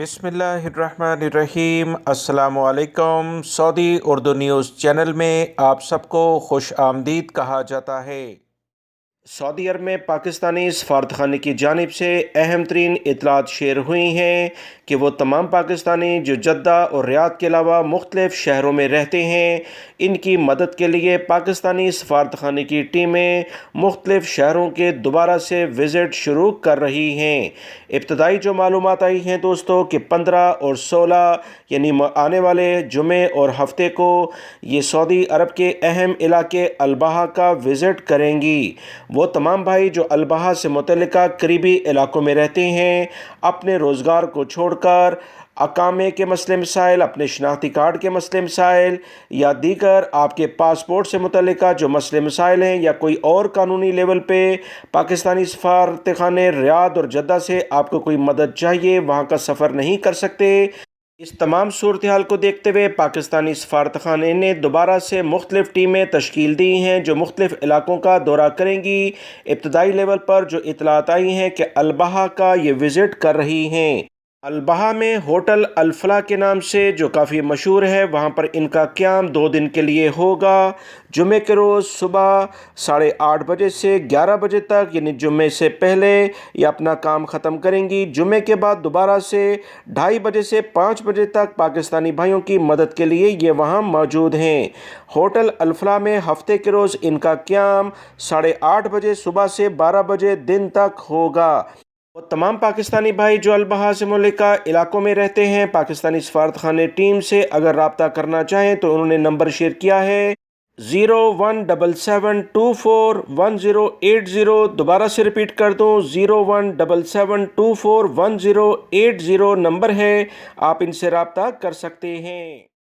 बिस्मिल्लाहिर्रहमानिर्रहीम। अस्सलामु अलैकुम। सऊदी उर्दू न्यूज़ चैनल में आप सबको खुश आमदीद कहा जाता है। सऊदी अरब में पाकिस्तानी सफारतखाने की जानिब से अहम तरीन इतलात शेयर हुई हैं कि वो तमाम पाकिस्तानी जो जद्दा और रियाद के अलावा मुख्तलिफ शहरों में रहते हैं, इनकी मदद के लिए पाकिस्तानी सफारतखाने की टीमें मुख्तलिफ शहरों के दोबारा से विज़िट शुरू कर रही हैं। इब्तदाई जो मालूमात आई हैं दोस्तों कि 15 और 16 यानी आने वाले जुमे और हफ्ते को ये सऊदी अरब के अहम इलाके अलबहा का विज़िट करेंगी। वो तमाम भाई जो अलबहा से मुतल्लिका करीबी इलाकों में रहते हैं, अपने रोज़गार को छोड़कर अकामे के मसले मसाइल, अपने शनाख्ती कार्ड के मसले मसाइल या दीगर आपके पासपोर्ट से मुतल्लिका जो मसले मसाइल हैं, या कोई और कानूनी लेवल पे पाकिस्तानी सफारतखाने रियाद और जद्दा से आपको कोई मदद चाहिए, वहाँ का सफ़र नहीं कर सकते, इस तमाम सूरत हाल को देखते हुए पाकिस्तानी सफारतखाने ने दोबारा से मुख्तलिफ टीमें तश्कील दी हैं जो मुख्तलिफ इलाकों का दौरा करेंगी। इब्तदाई लेवल पर जो इतलात आई हैं कि अलबहा का ये विज़िट कर रही हैं। अलबहा में होटल अल-फलाह के नाम से जो काफ़ी मशहूर है, वहाँ पर इनका क़याम 2 दिन के लिए होगा। जुमे के रोज़ सुबह 8:30 बजे से 11 बजे तक, यानी जुमे से पहले ये अपना काम ख़त्म करेंगी। जुमे के बाद दोबारा से 2:30 बजे से 5 बजे तक पाकिस्तानी भाइयों की मदद के लिए ये वहाँ मौजूद हैं। होटल अल-फलाह में हफ्ते के रोज़ इनका क़याम 8:30 बजे सुबह से 12 बजे दिन तक होगा। वो तमाम पाकिस्तानी भाई जो अलबहा से मुतल्लिका इलाकों में रहते हैं, पाकिस्तानी सफारतखाने टीम से अगर रब्ता करना चाहें तो उन्होंने नंबर शेयर किया है 0177241080। दोबारा से रिपीट कर दूं, 0177241080 नंबर है, आप इनसे रब्ता कर सकते हैं।